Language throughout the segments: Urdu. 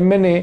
MNA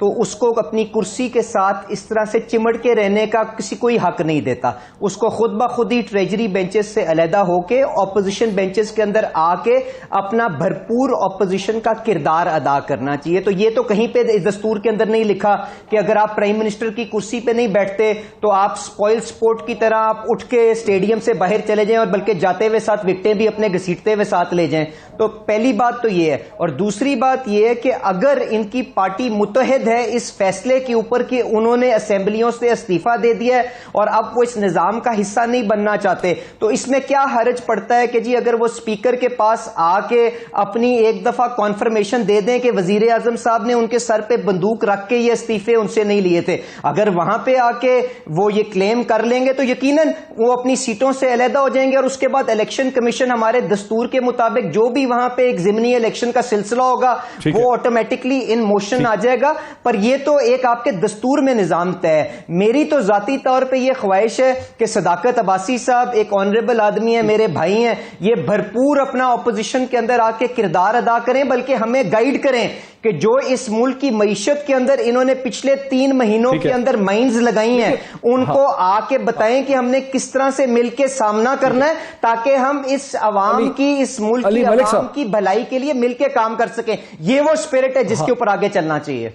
تو اس کو اپنی کرسی کے ساتھ اس طرح سے چمٹ کے رہنے کا کسی کوئی حق نہیں دیتا. اس کو خود بخود ہی ٹریجری بینچز سے علیحدہ ہو کے اپوزیشن بینچز کے اندر آ کے اپنا بھرپور اپوزیشن کا کردار ادا کرنا چاہیے. تو یہ تو کہیں پہ دستور کے اندر نہیں لکھا کہ اگر آپ پرائم منسٹر کی کرسی پہ نہیں بیٹھتے تو آپ اسپوائل سپورٹ کی طرح آپ اٹھ کے اسٹیڈیم سے باہر چلے جائیں اور بلکہ جاتے ہوئے ساتھ وکٹیں بھی اپنے گھسیٹتے ہوئے ساتھ لے جائیں. تو پہلی بات تو یہ ہے. اور دوسری بات یہ ہے کہ اگر ان کی پارٹی متحد ہے اس فیصلے کے اوپر کہ انہوں نے اسمبلیوں سے استعفیٰ دے دیا ہے اور اب وہ اس نظام کا حصہ نہیں بننا چاہتے, تو اس میں کیا حرج پڑتا ہے کہ جی اگر وہ اسپیکر کے پاس آ کے اپنی ایک دفعہ کانفرمیشن دے دیں کہ وزیر اعظم صاحب نے ان کے سر پہ بندوق رکھ کے یہ استعفے ان سے نہیں لیے تھے. اگر وہاں پہ آ کے وہ یہ کلیم کر لیں گے تو یقیناً وہ اپنی سیٹوں سے علیحدہ ہو جائیں گے, اور اس کے بعد الیکشن کمیشن ہمارے دستور کے مطابق جو بھی وہاں پہ ایک ضمنی الیکشن کا سلسلہ ہوگا وہ آٹومیٹکلی ان موشن آ جائے گا. پر یہ تو ایک آپ کے دستور میں نظام طے ہے. میری تو ذاتی طور پہ یہ خواہش ہے کہ صداقت عباسی صاحب ایک آنریبل آدمی ہیں, میرے بھائی ہیں, یہ بھرپور اپنا اپوزیشن کے اندر آ کے کردار ادا کریں, بلکہ ہمیں گائیڈ کریں کہ جو اس ملک کی معیشت کے اندر انہوں نے پچھلے 3 مہینوں کے اندر مائنز لگائی ہیں ان کو آ کے بتائیں کہ ہم نے کس طرح سے مل کے سامنا کرنا ہے تاکہ ہم اس عوام کی, اس ملک کی عوام کی بھلائی کے لیے مل کے کام کر سکیں. یہ وہ اسپرٹ ہے جس کے اوپر آگے چلنا چاہیے.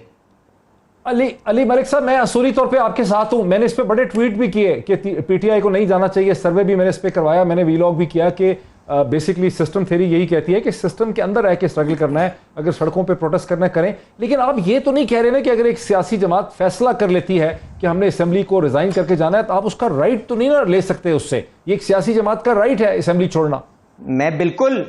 علی ملک صاحب, میں اصولی طور پہ آپ کے ساتھ ہوں. میں نے اس پہ بڑے ٹویٹ بھی کیے کہ پی ٹی آئی کو نہیں جانا چاہیے, سروے بھی میں نے اس پہ کروایا, میں نے ویلاگ بھی کیا کہ بیسکلی سسٹم تھیوری یہی کہتی ہے کہ سسٹم کے اندر رہ کے اسٹرگل کرنا ہے, اگر سڑکوں پہ پروٹیسٹ کرنا ہے کریں. لیکن آپ یہ تو نہیں کہہ رہے نا کہ اگر ایک سیاسی جماعت فیصلہ کر لیتی ہے کہ ہم نے اسمبلی کو ریزائن کر کے جانا ہے تو آپ اس کا رائٹ تو نہیں نہ لے سکتے اس سے. یہ ایک سیاسی جماعت کا رائٹ ہے اسمبلی چھوڑنا. میں بالکل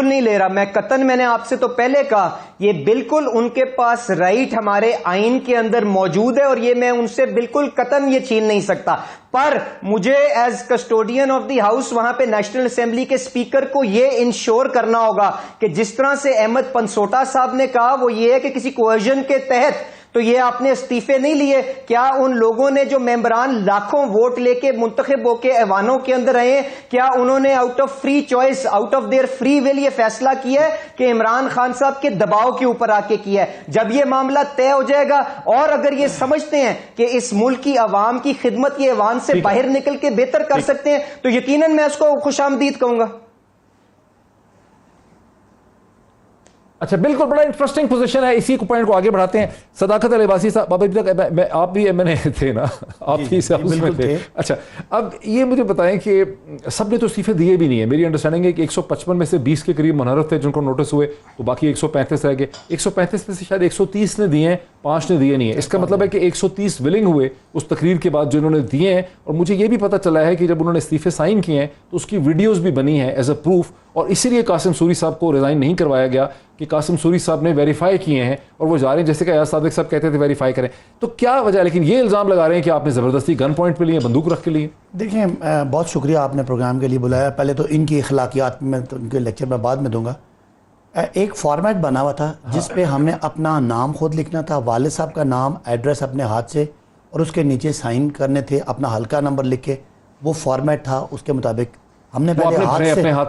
نہیں لے رہا. میں قطعاً, میں نے آپ سے تو پہلے کہا, یہ بالکل ان کے پاس رائٹ ہمارے آئین کے اندر موجود ہے اور یہ میں ان سے بالکل قطعاً یہ چھین نہیں سکتا. پر مجھے as custodian of the house وہاں پہ نیشنل اسمبلی کے اسپیکر کو یہ انشور کرنا ہوگا کہ جس طرح سے احمد پنسوٹا صاحب نے کہا وہ یہ ہے کہ کسی کوئرژن کے تحت تو یہ آپ نے استعفے نہیں لیے. کیا ان لوگوں نے جو ممبران لاکھوں ووٹ لے کے منتخب ہو کے ایوانوں کے اندر رہے ہیں, کیا انہوں نے out of free choice, out of their free will یہ فیصلہ کیا ہے کہ عمران خان صاحب کے دباؤ کے اوپر آ کے کیا ہے؟ جب یہ معاملہ طے ہو جائے گا اور اگر یہ سمجھتے ہیں کہ اس ملک کی عوام کی خدمت یہ ایوان سے باہر نکل کے بہتر کر سکتے ہیں تو یقیناً میں اس کو خوش آمدید کہوں گا. اچھا, بالکل بڑا انٹرسٹنگ پوزیشن ہے. اسی پوائنٹ کو آگے بڑھاتے ہیں. صداقت عباسی صاحب, ابھی تک آپ بھی میں نے تھے نا, آپ بھی میں تھے. اچھا, اب یہ مجھے بتائیں کہ سب نے تو استعفے دیے بھی نہیں ہے. میری انڈرسٹینڈنگ ہے کہ 155 میں سے 20 کے قریب منحرف تھے جن کو نوٹس ہوئے, تو باقی 135 رہ گئے. 135 میں سے شاید 130 نے دیے ہیں, 5 نے دیے نہیں ہیں. اس کا مطلب ہے کہ 130 ولنگ ہوئے اس تقریر کے بعد جو انہوں نے دیے ہیں. اور مجھے یہ بھی پتہ چلا ہے کہ جب انہوں نے استعفے سائن کیے ہیں تو اس کی ویڈیوز بھی بنی ہیں ایز اے پروف, اور اسی لیے قاسم سوری صاحب کو ریزائن نہیں کروایا گیا کہ قاسم سوری صاحب نے ویریفائی کیے ہیں اور وہ جا رہے ہیں, جیسے کہ ایاز صادق صاحب کہتے تھے ویریفائی کریں. تو کیا وجہ ہے؟ لیکن یہ الزام لگا رہے ہیں کہ آپ نے زبردستی گن پوائنٹ پہ لیے, بندوق رکھ کے لیے. دیکھیں, بہت شکریہ آپ نے پروگرام کے لیے بلایا. پہلے تو ان کی اخلاقیات میں تو ان کے لیکچر میں بعد میں دوں گا. ایک فارمیٹ بنا ہوا تھا جس پہ ہم نے اپنا نام خود لکھنا تھا, والد صاحب کا نام, ایڈریس اپنے ہاتھ سے, اور اس کے نیچے سائن کرنے تھے اپنا حلقہ نمبر لکھ کے. وہ فارمیٹ تھا, اس کے مطابق ہم نے پہلے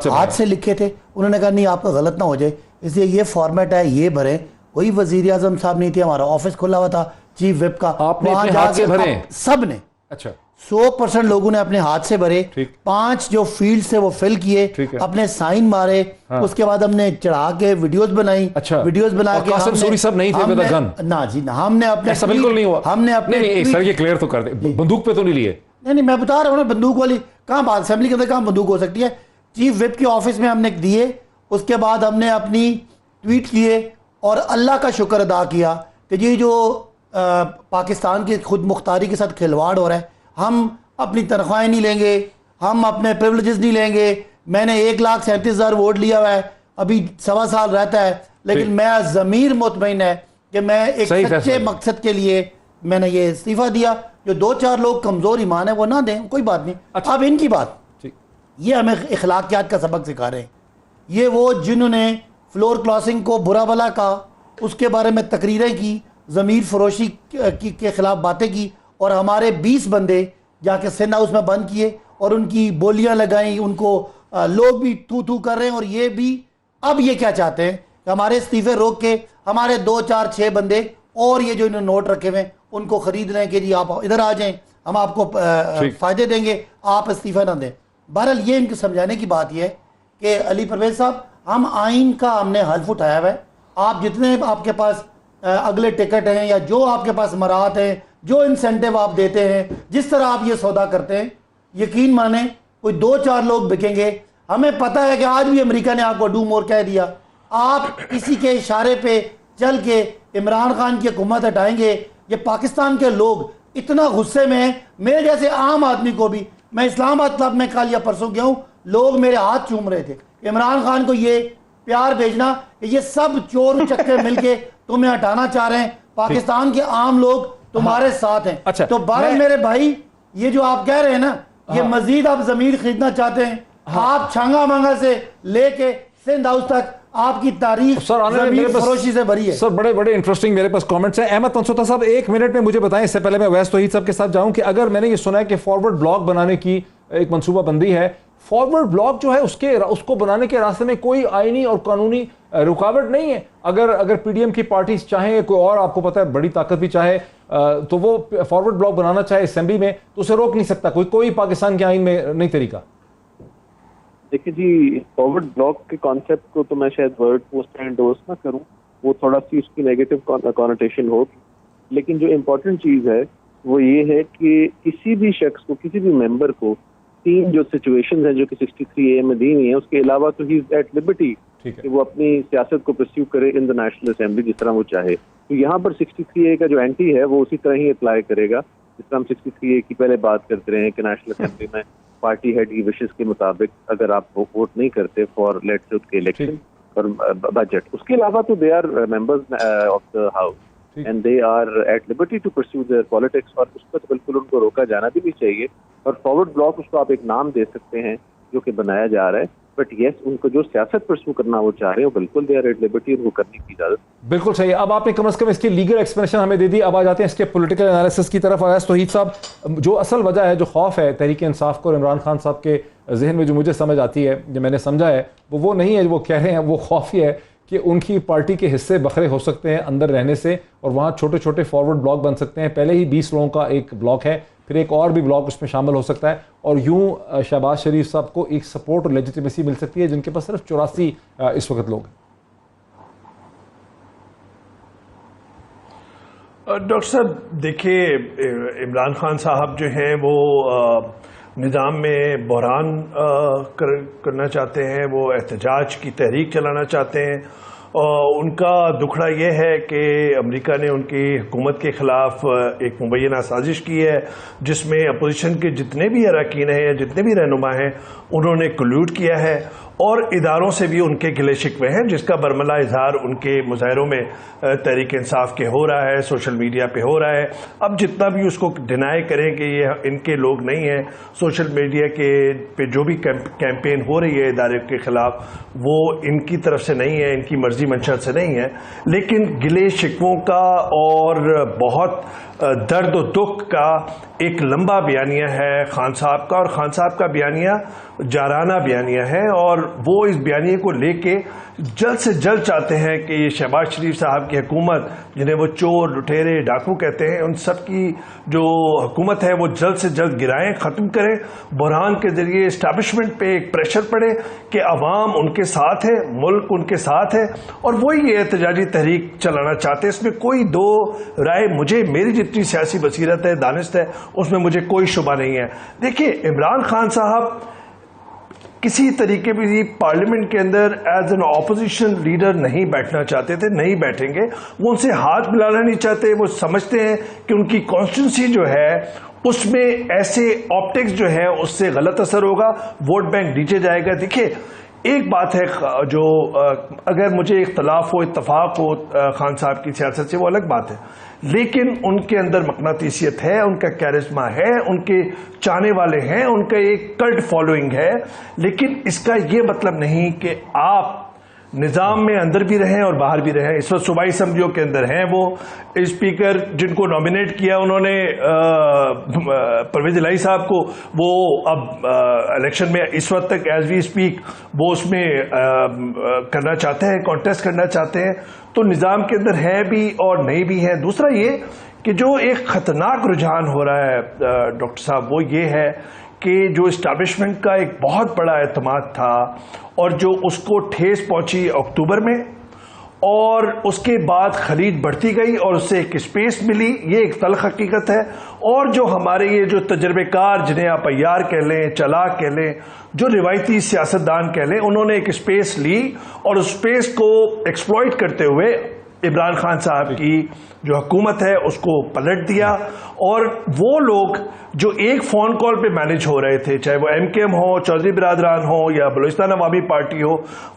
ہاتھ سے لکھے تھے. انہوں نے کہا نہیں آپ کا غلط نہ ہو جائے, اس لیے یہ فارمیٹ ہے, یہ بھریں. کوئی وزیر اعظم صاحب نہیں تھے, ہمارا آفس کھلا ہوا تھا چیف وپ کا, آپ نے اپنے ہاتھ سے بھرے سب نے. اچھا, 100% لوگوں نے اپنے ہاتھ سے بھرے. 5 جو فیلڈ سے وہ فل کیے, اپنے سائن مارے. اس کے بعد ہم نے چڑھا کے ویڈیوز بنائی. ویڈیوز بنا کے قاسم سوری صاحب نہیں تھے ود گن. نہ جی, ہم نے اپنے ایسا بالکل نہیں ہوا. ہم نے اپنے سر یہ کلیئر تو کر دیں, بندوق پہ تو نہیں لیے. نہیں, میں بتا رہا ہوں نا, بندوق والی کہاں بات, اسمبلی کے اندر کہاں بندوق ہو سکتی ہے. چیف وپ کے آفس میں ہم نے دیے. اس کے بعد ہم نے اپنی ٹویٹ کیے اور اللہ کا شکر ادا کیا کہ یہ جو پاکستان کی خود مختاری کے ساتھ کھلواڑ ہو رہا ہے. ہم اپنی تنخواہیں نہیں لیں گے, ہم اپنے پریولیجز نہیں لیں گے. میں نے 1,37,000 ووٹ لیا ہوا ہے, ابھی 1.25 سال رہتا ہے, لیکن میں ضمیر مطمئن ہے کہ میں ایک سچے مقصد کے لیے میں نے یہ استعفیٰ دیا. جو 2-4 لوگ کمزور ایمان ہے وہ نہ دیں, کوئی بات نہیں. اب ان کی بات, یہ ہمیں اخلاقیات کا سبق سکھا رہے ہیں. یہ وہ جنہوں نے فلور کلاسنگ کو برا بلا کہا, اس کے بارے میں تقریریں کی, ضمیر فروشی کے خلاف باتیں کی, اور ہمارے 20 بندے جا کے سین ہاؤس میں بند کیے اور ان کی بولیاں لگائیں. ان کو لوگ بھی تو کر رہے ہیں, اور یہ بھی اب یہ کیا چاہتے ہیں کہ ہمارے استعفے روک کے ہمارے 2 4 6 بندے اور یہ جو انہوں نے نوٹ رکھے ہوئے ان کو خرید لیں کہ جی آپ ادھر آ جائیں, ہم آپ کو فائدے دیں گے, آپ استعفے نہ دیں. بہرحال یہ ان کو سمجھانے کی بات یہ ہے کہ علی پرویز صاحب, ہم آئین کا ہم نے حلف اٹھایا ہوا ہے. آپ جتنے آپ کے پاس اگلے ٹکٹ ہیں یا جو آپ کے پاس مراحت ہیں, جو انسینٹیو آپ دیتے ہیں, جس طرح آپ یہ سودا کرتے ہیں, یقین مانیں کوئی 2 4 لوگ بکیں گے. ہمیں پتہ ہے کہ آج بھی امریکہ نے آپ کو ڈو مور کہہ دیا. آپ کسی کے اشارے پہ چل کے عمران خان کی حکومت ہٹائیں گے. یہ پاکستان کے لوگ اتنا غصے میں ہیں, میرے جیسے عام آدمی کو بھی, میں اسلام آباد کلب میں کل یا پرسوں گیا ہوں, لوگ میرے ہاتھ چوم رہے تھے. عمران خان کو یہ پیار بھیجنا کہ یہ سب چور چکے مل کے تمہیں ہٹانا چاہ رہے ہیں, پاکستان کے عام لوگ تمہارے ساتھ ہیں. تو بہرحال میرے بھائی, یہ جو آپ کہہ رہے ہیں نا, یہ مزید آپ ضمیر خریدنا چاہتے ہیں. آپ چھانگا مانگا سے لے کے سندھ ہاؤس تک آپ کی تاریخ ضمیر فروشی سے بھری ہے. سر بڑے بڑے انٹرسٹنگ میرے پاس کامنٹس ہیں. احمد منصوطہ صاحب 1 منٹ میں مجھے بتائیں, اس سے پہلے میں اویس توحید صاحب کے ساتھ جاؤں, کہ اگر میں نے یہ سنا ہے کہ فارورڈ بلاک بنانے کی ایک منصوبہ بندی ہے, فارورڈ بلاک جو ہے اس کو بنانے کے راستے میں کوئی آئینی اور قانونی رکاوٹ نہیں ہے. اگر پی ڈی ایم کی پارٹیز چاہیں, کوئی اور آپ کو پتہ ہے بڑی طاقت بھی چاہے, تو وہ فارورڈ بلاک بنانا چاہے اسمبلی میں, تو اسے روک نہیں سکتا کوئی پاکستان کے آئین میں نہیں طریقہ. دیکھیے جی, فارورڈ بلاک کے کانسیپٹ کو تو میں شاید ورڈ پوسٹ میں انڈورس نہ کروں, وہ تھوڑا سی اس کی نیگیٹو کانوٹیشن ہوگی. لیکن جو امپورٹنٹ چیز ہے وہ یہ ہے کہ کسی بھی شخص کو, کسی بھی ممبر کو 3 جو سچویشنز ہیں جو کہ 63A میں دی ہوئی ہیں, اس کے علاوہ تو ہی از ایٹ لبرٹی کہ وہ اپنی سیاست کو پرسیو کرے ان دا نیشنل اسمبلی جس طرح وہ چاہے. تو یہاں پر 63A کا جو اینٹی ہے وہ اسی طرح ہی اپلائی کرے گا جس طرح ہم 63A کی پہلے بات کرتے رہے ہیں کہ نیشنل اسمبلی میں پارٹی ہیڈ کی وشز کے مطابق اگر آپ ووٹ نہیں کرتے فار لیٹس کے الیکشن اور بجٹ, اس کے علاوہ تو they are members of the house and they are at liberty to pursue their politics, اور اس پر بالکل ان کو روکا جانا بھی نہیں چاہیے. اور فارورڈ بلاک اس کو آپ ایک نام دے سکتے ہیں جو کہ بنایا جا رہا ہے, بٹ یس ان کو جو سیاست پرسو کرنا وہ چاہ رہے ہیں بالکل دے آر ایٹ لبرٹی, ان کو کرنے کی اجازت. بالکل صحیح. اب آپ نے کم از کم اس کی لیگل ایکسپلینیشن ہمیں دے دی, اب آ جاتے ہیں اس کے پولیٹیکل انالیسس کی طرف. اویس توحید صاحب, جو اصل وجہ ہے, جو خوف ہے تحریک انصاف کو اور عمران خان صاحب کے ذہن میں, جو مجھے سمجھ آتی ہے, جو میں نے سمجھا ہے, وہ نہیں ہے جو وہ کہہ رہے ہیں, وہ خوف یہ ہے کہ ان کی پارٹی کے حصے بکھرے ہو سکتے ہیں اندر رہنے سے, اور وہاں چھوٹے چھوٹے فارورڈ بلاک بن سکتے ہیں. پہلے ہی 20 لوگوں کا ایک بلاک ہے, پھر ایک اور بھی بلاک اس میں شامل ہو سکتا ہے, اور یوں شہباز شریف صاحب کو ایک سپورٹ اور لیجیٹیمیسی مل سکتی ہے جن کے پاس صرف 84 اس وقت لوگ ہیں. ڈاکٹر صاحب دیکھیے, عمران خان صاحب جو ہیں وہ نظام میں بحران کرنا چاہتے ہیں, وہ احتجاج کی تحریک چلانا چاہتے ہیں. ان کا دکھڑا یہ ہے کہ امریکہ نے ان کی حکومت کے خلاف ایک مبینہ سازش کی ہے جس میں اپوزیشن کے جتنے بھی اراکین ہیں, جتنے بھی رہنما ہیں, انہوں نے کلیوڈ کیا ہے, اور اداروں سے بھی ان کے گلے شکوے ہیں جس کا برملا اظہار ان کے مظاہروں میں تحریک انصاف کے ہو رہا ہے, سوشل میڈیا پہ ہو رہا ہے. اب جتنا بھی اس کو ڈینائی کریں کہ یہ ان کے لوگ نہیں ہیں, سوشل میڈیا کے پہ جو بھی کیمپین ہو رہی ہے ادارے کے خلاف وہ ان کی طرف سے نہیں ہے, ان کی مرضی منشا سے نہیں ہے, لیکن گلے شکووں کا اور بہت درد و دکھ کا ایک لمبا بیانیہ ہے خان صاحب کا, اور خان صاحب کا بیانیہ جارانہ بیانیہ ہے, اور وہ اس بیانیے کو لے کے جلد سے جلد چاہتے ہیں کہ یہ شہباز شریف صاحب کی حکومت, جنہیں وہ چور, لٹیرے, ڈاکو کہتے ہیں, ان سب کی جو حکومت ہے وہ جلد سے جلد گرائیں, ختم کریں. بحران کے ذریعے اسٹیبلشمنٹ پہ ایک پریشر پڑے کہ عوام ان کے ساتھ ہے, ملک ان کے ساتھ ہے, اور وہی یہ احتجاجی تحریک چلانا چاہتے ہیں. اس میں کوئی دو رائے, مجھے میری جتنی سیاسی بصیرت ہے, دانست ہے, اس میں مجھے کوئی شبہ نہیں ہے. دیکھیے, عمران خان صاحب کسی طریقے بھی پارلیمنٹ کے اندر ایز این اپوزیشن لیڈر نہیں بیٹھنا چاہتے تھے, نہیں بیٹھیں گے. وہ ان سے ہاتھ ملانا نہیں چاہتے. وہ سمجھتے ہیں کہ ان کی کانسٹیٹوئنسی جو ہے اس میں ایسے آپٹکس جو ہے اس سے غلط اثر ہوگا, ووٹ بینک نیچے جائے گا. دیکھیے, ایک بات ہے جو اگر مجھے اختلاف ہو, اتفاق ہو خان صاحب کی سیاست سے, وہ الگ بات ہے, لیکن ان کے اندر مقناطیسیت ہے, ان کا کیرزما ہے, ان کے چاہنے والے ہیں, ان کا ایک کلٹ فالوئنگ ہے. لیکن اس کا یہ مطلب نہیں کہ آپ نظام میں اندر بھی رہیں اور باہر بھی رہیں. اس وقت صوبائی اسمبلیوں کے اندر ہیں وہ اسپیکر جن کو نامینیٹ کیا انہوں نے پرویز الہی صاحب کو, وہ اب الیکشن میں اس وقت تک ایز وی اسپیک وہ اس میں کرنا چاہتے ہیں, کانٹیسٹ کرنا چاہتے ہیں. تو نظام کے اندر ہیں بھی اور نہیں بھی ہیں. دوسرا یہ کہ جو ایک خطرناک رجحان ہو رہا ہے ڈاکٹر صاحب, وہ یہ ہے کہ جو اسٹیبلشمنٹ کا ایک بہت بڑا اعتماد تھا اور جو اس کو ٹھیس پہنچی اکتوبر میں, اور اس کے بعد خرید بڑھتی گئی اور اس سے ایک اسپیس ملی, یہ ایک تلخ حقیقت ہے. اور جو ہمارے یہ جو تجربے کار جنہیں آپ عیار کہہ لیں, چلاک کہہ لیں, جو روایتی سیاستدان کہہ لیں, انہوں نے ایک اسپیس لی اور اس اسپیس کو ایکسپلائٹ کرتے ہوئے عمران خان صاحب کی جو حکومت ہے اس کو پلٹ دیا. اور وہ لوگ جو ایک فون کال پہ مینج ہو رہے تھے, چاہے وہ ایم کے ایم ہو, چودھری برادران ہو یا بلوچستان عوامی پارٹی ہو,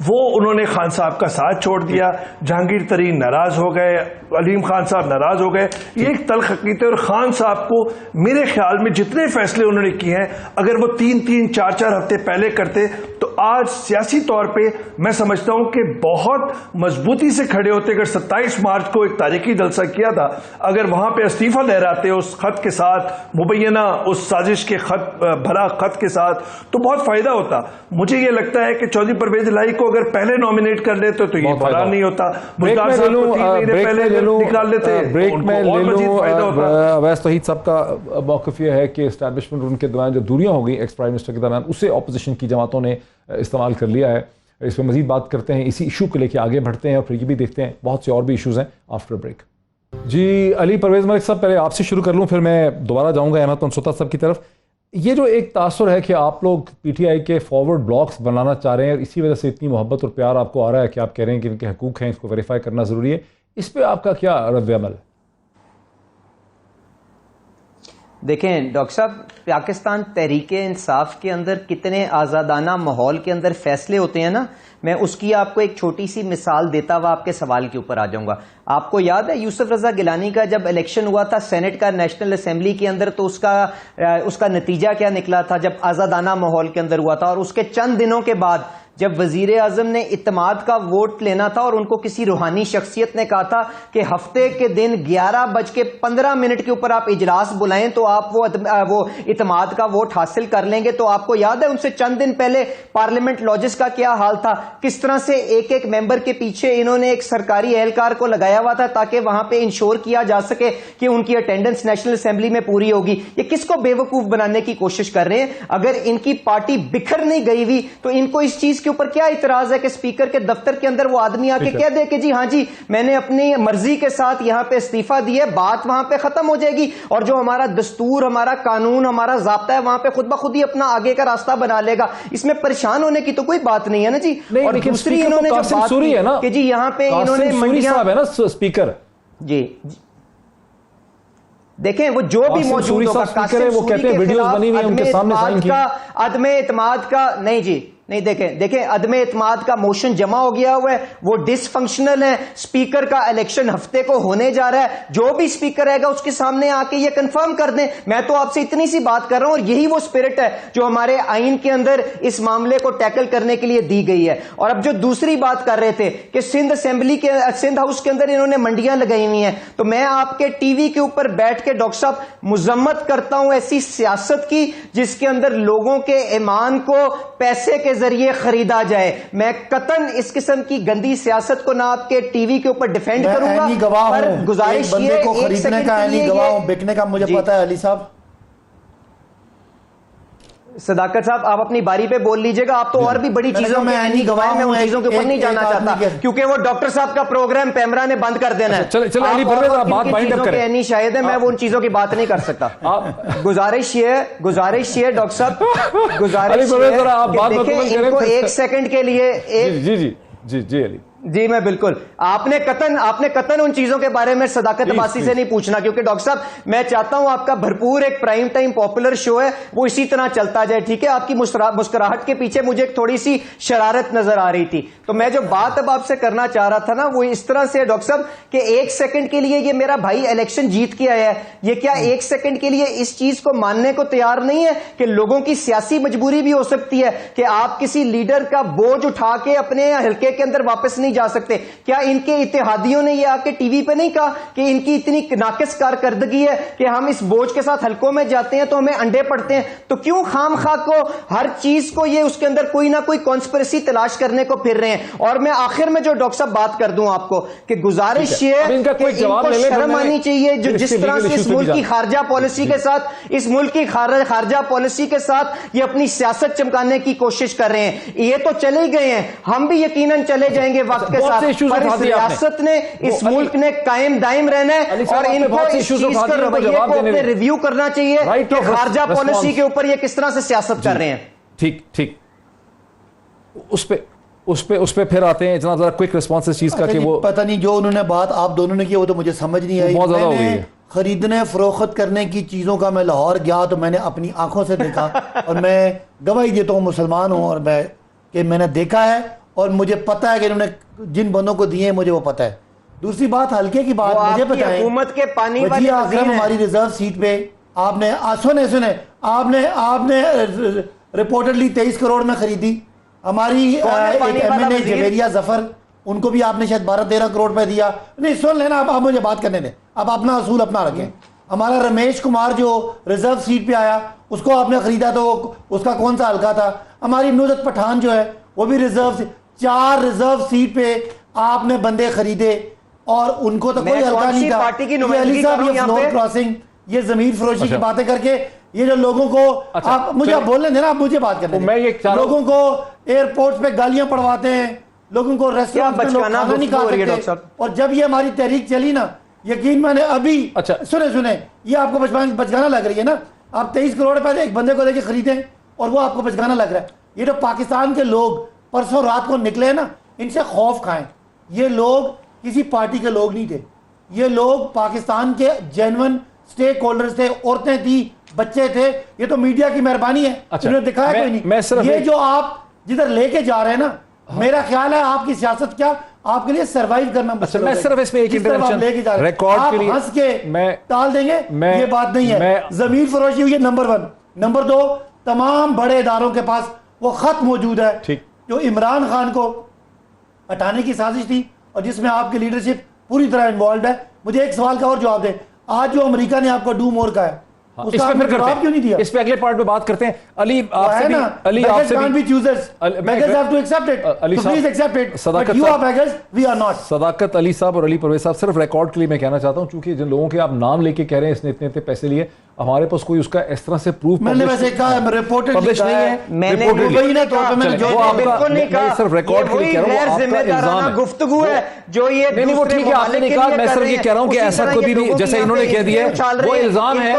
وہ انہوں نے خان صاحب کا ساتھ چھوڑ دیا. جہانگیر ترین ناراض ہو گئے, علیم خان صاحب ناراض ہو گئے. یہ ایک تلخ حقیقت ہے. اور خان صاحب کو میرے خیال میں جتنے فیصلے انہوں نے کیے ہیں, اگر وہ 3-3, 4-4 ہفتے پہلے کرتے تو آج سیاسی طور پہ میں سمجھتا ہوں کہ بہت مضبوطی سے کھڑے ہوتے. اگر 27 مارچ کو ایک تاریخی جلسہ کیا تھا, اگر وہاں پہ استعفیٰ لہراتے اس خط کے ساتھ, مبینہ اس سازش کے خط بھرا خط کے ساتھ, تو بہت فائدہ ہوتا. مجھے یہ لگتا ہے کہ چودھری پرویز الہی کو اگر پہلے نومینیٹ کر لیتے تو یہ بھرا نہیں ہوتا. مختار صاحب کو 3 مہینے پہلے نکال لیتے, بریک میں لے لوں. اویس توحید صاحب کا موقف یہ ہے کہ اسٹیبلشمنٹ ان کے درمیان جو دوریاں ہو گئی ایکس پرائم منسٹر کے درمیان, اسے اپوزیشن کی جماعتوں نے استعمال کر لیا ہے. اس پہ مزید بات کرتے ہیں, اسی ایشو کو لے کے آگے بڑھتے ہیں اور پھر یہ بھی دیکھتے ہیں بہت سے اور بھی ایشوز ہیں آفٹر بریک. جی علی پرویز ملک صاحب, پہلے آپ سے شروع کر لوں, پھر میں دوبارہ جاؤں گا احمد منصوطہ صاحب کی طرف. یہ جو ایک تاثر ہے کہ آپ لوگ پی ٹی آئی کے فارورڈ بلاکس بنانا چاہ رہے ہیں, اسی وجہ سے اتنی محبت اور پیار آپ کو آ رہا ہے کہ آپ کہہ رہے ہیں کہ ان کے حقوق ہیں, اس کو ویریفائی کرنا ضروری ہے, اس پہ آپ کا کیا رد عمل ہے؟ دیکھیں ڈاکٹر صاحب, پاکستان تحریک انصاف کے اندر کتنے آزادانہ ماحول کے اندر فیصلے ہوتے ہیں نا, میں اس کی آپ کو ایک چھوٹی سی مثال دیتا ہوا آپ کے سوال کے اوپر آ جاؤں گا. آپ کو یاد ہے یوسف رضا گیلانی کا جب الیکشن ہوا تھا سینٹ کا نیشنل اسمبلی کے اندر, تو اس کا نتیجہ کیا نکلا تھا جب آزادانہ ماحول کے اندر ہوا تھا, اور اس کے چند دنوں کے بعد جب وزیر اعظم نے اعتماد کا ووٹ لینا تھا اور ان کو کسی روحانی شخصیت نے کہا تھا کہ ہفتے کے دن 11:15 کے اوپر آپ اجلاس بلائیں تو آپ وہ اعتماد کا ووٹ حاصل کر لیں گے, تو آپ کو یاد ہے ان سے چند دن پہلے پارلیمنٹ لاجز کا کیا حال تھا, کس طرح سے ایک ایک ممبر کے پیچھے انہوں نے ایک سرکاری اہلکار کو لگایا ہوا تھا تاکہ وہاں پہ انشور کیا جا سکے کہ ان کی اٹینڈنس نیشنل اسمبلی میں پوری ہوگی. یہ کس کو بیوقوف بنانے کی کوشش کر رہے ہیں؟ اگر ان کی پارٹی بکھر نہیں گئی ہوئی تو ان کو اس چیز کے اوپر کیا اعتراض ہے کہ اسپیکر کے دفتر کے اندر وہ آدمی آ کے کہہ دے کہ جی ہاں جی میں نے اپنی مرضی کے ساتھ یہاں پہ استعفیٰ دیا, بات وہاں پہ ختم ہو جائے گی اور جو ہمارا دستور, ہمارا قانون, ہمارا ضابطہ ہے وہاں پہ خود بخود ہی اپنا آگے کا راستہ بنا لے گا. اس میں پریشان ہونے کی تو کوئی بات نہیں ہے نا جی. اور دوسری انہوں نے جو بات کی کہ جی یہاں پہ انہوں نے منڈیاں, اسپیکر جی دیکھیں وہ جو بھی موجود ہوگا, قاسم سوری کے خلاف عدم اعتماد کا نہیں جی نہیں, دیکھیں عدم اعتماد کا موشن جمع ہو گیا ہوا ہے, وہ ڈس فنکشنل ہے. اسپیکر کا الیکشن ہفتے کو ہونے جا رہا ہے, جو بھی اسپیکر رہے گا اس کے سامنے آ کے یہ کنفرم کر دیں. میں تو آپ سے اتنی سی بات کر رہا ہوں, اور یہی وہ اسپرٹ ہے جو ہمارے آئین کے اندر اس معاملے کو ٹیکل کرنے کے لیے دی گئی ہے. اور اب جو دوسری بات کر رہے تھے کہ سندھ ہاؤس کے اندر انہوں نے منڈیاں لگائی ہوئی ہیں, تو میں آپ کے ٹی وی کے اوپر بیٹھ کے ڈاکٹر صاحب مذمت کرتا ہوں ایسی سیاست کی جس کے اندر لوگوں کے ایمان کو پیسے کے ذریعے خریدا جائے. میں قطعاً اس قسم کی گندی سیاست کو نہ آپ کے ٹی وی کے اوپر ڈیفینڈ کروں گا, پر گزارش یہ کو خریدنے کا عینی گواہ ہوں, بکنے کا مجھے پتا ہے. علی صاحب, صداقت صاحب آپ اپنی باری پہ بول لیجئے گا, آپ تو اور بھی بڑی چیزوں میں عینی گواہ ہیں, میں ان چیزوں کے اوپر نہیں جانا چاہتا کیونکہ وہ ڈاکٹر صاحب کا پروگرام پیمرا نے بند کر دینا ہے. چلیں علی پرویز آپ بات بائنڈ اپ کریں. عینی شاہد ہے, میں وہ ان چیزوں کی بات نہیں کر سکتا. گزارش یہ ہے ڈاکٹر صاحب, گزارش یہ ہے کہ دیکھیں ان کو ایک سیکنڈ کے لیے جی علی جی میں بالکل. آپ نے قطن ان چیزوں کے بارے میں صداقت عباسی سے نہیں پوچھنا, کیونکہ ڈاکٹر صاحب میں چاہتا ہوں آپ کا بھرپور ایک پرائم ٹائم پاپولر شو ہے وہ اسی طرح چلتا جائے, ٹھیک ہے. آپ کی مسکراہٹ کے پیچھے مجھے ایک تھوڑی سی شرارت نظر آ رہی تھی, تو میں جو بات اب آپ سے کرنا چاہ رہا تھا نا وہ اس طرح سے ڈاکٹر صاحب کہ ایک سیکنڈ کے لیے یہ میرا بھائی الیکشن جیت کے آیا ہے, یہ کیا ایک سیکنڈ کے لیے اس چیز کو ماننے کو تیار نہیں ہے کہ لوگوں کی سیاسی مجبوری بھی ہو سکتی ہے کہ آپ کسی لیڈر کا بوجھ اٹھا کے اپنے حلقے کے اندر واپس نہیں جا سکتے؟ کیا ان کے اتحادیوں نے یہ آ کے ٹی وی پہ نہیں کہا کہ ان کی اتنی ناقص کارکردگی ہے کہ ہم اس بوجھ کے ساتھ حلقوں میں جاتے ہیں تو ہمیں انڈے پڑتے ہیں؟ تو کیوں خام خواہ کو ہر چیز کو یہ اس کے اندر کوئی نہ کوئی کانسپریسی تلاش کرنے کو پھر رہے ہیں؟ اور میں آخر میں جو ڈاکٹر صاحب بات کر دوں آپ کو کہ گزارش یہ ہے کہ ان کو شرم آنی چاہیے جو جس طرح سے اس ملک کی خارجہ پالیسی کے ساتھ خارجہ پالیسی کے ساتھ یہ اپنی سیاست چمکانے کی کوشش کر رہے ہیں. یہ تو چلے گئے ہیں, ہم بھی یقیناً چلے جائیں گے وقت کے ساتھ, پر اس ریاست نے اس ملک نے قائم دائم رہنا ہے اور ان کو اس چیز کے رویے کو اپنے ریویو کرنا چاہیے کہ خارجہ پالیسی کے اوپر یہ کس طرح سے سیاست کر رہے ہیں. ٹھیک اس پہ پھر آتے ہیں. اتنا ذرا کوئک ریسپانس اس چیز کا کہ وہ پتہ نہیں جو انہوں نے بات آپ دونوں نے کی وہ تو مجھے سمجھ نہیں آئی. بہت زیادہ ہو گئی ہے. خریدنے فروخت کرنے کی چیزوں کا میں لاہور گیا تو میں نے اپنی آنکھوں سے دیکھا اور میں گواہی دیتا ہوں مسلمان ہوں اور میں نے دیکھا ہے اور مجھے پتہ ہے کہ انہوں نے جن بندوں کو دیے ہیں مجھے وہ پتہ ہے. دوسری بات ہلکے کی بات مجھے بتائیں, حکومت کے پانی وزیر اعظم ہماری ریزرو سیٹ پہ آپ نے سنے آپ نے رپورٹڈلی 23 کروڑ میں خریدی. ہماری ایک ایم این اے جویریہ ظفر ان کو بھی آپ نے شاید 12-13 کروڑ پہ دیا. نہیں سن لینا, آپ مجھے بات کرنے دیں, آپ اپنا اصول اپنا رکھیں. ہمارا رمیش کمار جو ریزرو سیٹ پہ آیا اس کو آپ نے خریدا تو اس کا کون سا حلقہ تھا؟ ہماری نصرت پٹھان جو ہے وہ بھی ریزرو 4 ریزرو سیٹ پہ آپ نے بندے خریدے اور ان کو تو کوئی حلقہ نہیں تھا. علی صاحب یہ فلور کراسنگ, یہ ضمیر فروشی کی باتیں کر کے یہ جو لوگوں کو آپ مجھے بولنے دینا, آپ مجھے بات کرنے دیں. لوگوں کو ایئرپورٹ پہ گالیاں پڑواتے ہیں, لوگوں کو ریسٹورنٹ میں کھانا نہیں کھا سکتے. اور جب یہ ہماری تحریک چلی نا, یقین میں نے ابھی سنیں یہ آپ کو بچگانا لگ رہی ہے نا, آپ 23 کروڑ پہ ایک بندے کو دے کے خریدیں اور وہ آپ کو بچگانا لگ رہا ہے. یہ جو پاکستان کے لوگ پرسوں رات کو نکلے نا, ان سے خوف کھائیں. یہ لوگ کسی پارٹی کے لوگ نہیں تھے, یہ لوگ پاکستان کے جینون سٹیک ہولڈرز تھے, عورتیں تھی, بچے تھے. یہ تو میڈیا کی مہربانی ہے, انہوں نے دکھایا کوئی نہیں. یہ جو آپ جدھر لے کے جا رہے ہیں نا, میرا خیال ہے آپ کی سیاست کیا آپ کے لیے سروائیو کرنا مشکل ہے. میں صرف اس میں ایک انٹرونشن ریکارڈ کے لیے ہنس کے ٹال دیں گے, یہ بات نہیں ہے. ضمیر فروشی ہوئی ہے نمبر 1. نمبر 2, تمام بڑے اداروں کے پاس وہ خط موجود ہے جو عمران خان کو ہٹانے کی سازش تھی اور جس میں آپ کی لیڈرشپ پوری طرح انوالوڈ ہے. مجھے ایک سوال کا اور جواب دیں, آج جو امریکہ نے آپ کو ڈو مور کا ہے اس پہ پھر جواب کیوں نہیں دیا؟ اس پہ اگلے پارٹ میں بات کرتے ہیں. علی آپ سے صداقت علی صاحب اور علی پرویز صاحب, صرف ریکارڈ کے لیے میں کہنا چاہتا ہوں چونکہ جن لوگوں کے آپ نام لے کے کہہ رہے ہیں اس نے اتنے پیسے لیے, ہمارے پاس کوئی اس کا اس طرح سے پروف پبلش نہیں ہے. صرف ریکارڈ کے لیے کہہ رہا ہوں, آپ کا الزام ہے گفتگو ہے جو یہ نہیں وہ ٹھیک ہے آپ نے نہیں کہا, میں صرف یہ کہہ رہا ہوں کہ ایسا کبھی بھی جیسے انہوں نے کہہ دیا وہ الزام ہے,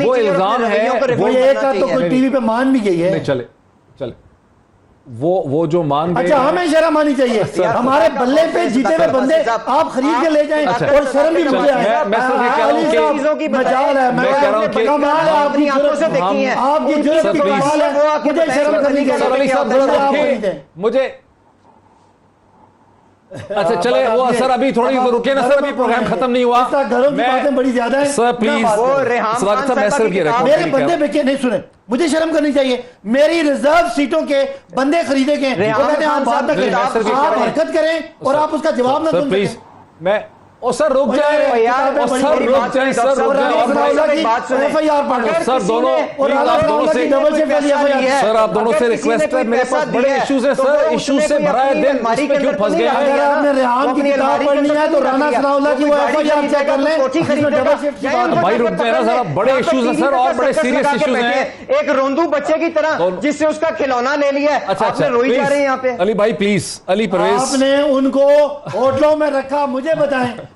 وہ الزام ہے. وہ ایک تو کوئی ٹی وی پہ مان بھی گئی ہے. چلے وہ جو مان گئے, اچھا ہمیں شرم آنی چاہیے. ہمارے بلے پہ جیتے ہوئے بندے آپ خرید کے لے جائیں اور شرم بھی مجھے آئے. میں صرف یہ کہہ رہا ہوں کہ مجال ہے, میں کہہ رہا ہوں کہ کمال ہے آپ کی آنکھوں سے دیکھی ہے, آپ کی جرأت کی کمال ہے. مجھے شرم کرنی چاہیے. مجھے اچھا چلے وہ سر ابھی تھوڑی رکے نا سر, ابھی پروگرام ختم نہیں ہوا. گھروں کی باتیں بڑی زیادہ ہیں سر پلیز. میرے بندے بیچے نہیں, سنیں مجھے شرم کرنی چاہیے. میری ریزرو سیٹوں کے بندے خریدے گئے, آپ بات نہ کریں, آپ حرکت کریں اور آپ اس کا جواب نہ دیں. پلیز میں سر رک جائیں, سر رک جائیں, سر رک جائیں, سر دونوں سر آپ دونوں سے ریکویسٹ ہے, میرے پاس بڑے ایشوز ہیں سر, ایشوز سے بھرا ہے دن, اس پہ کیوں پھنس گئے ہیں؟ اگر آپ نے ریحان کی کتاب پڑھنی ہے تو رانا ثناء اللہ کی وہ ایف آئی آر چیک کر لیں. بھائی رک جائیں نا سر, بڑے ایشوز ہیں سر, اور بڑے سیریس ایشوز ہیں. ایک روندو بچے کی طرح جس سے اس کا کھلونا لے لیا ہے, آپ نے روئی جا رہے ہیں یہاں پہ. علی بھائی پلیز, علی پرویز, آپ نے ان کو ہوٹلوں میں رکھا, مجھے بتائیں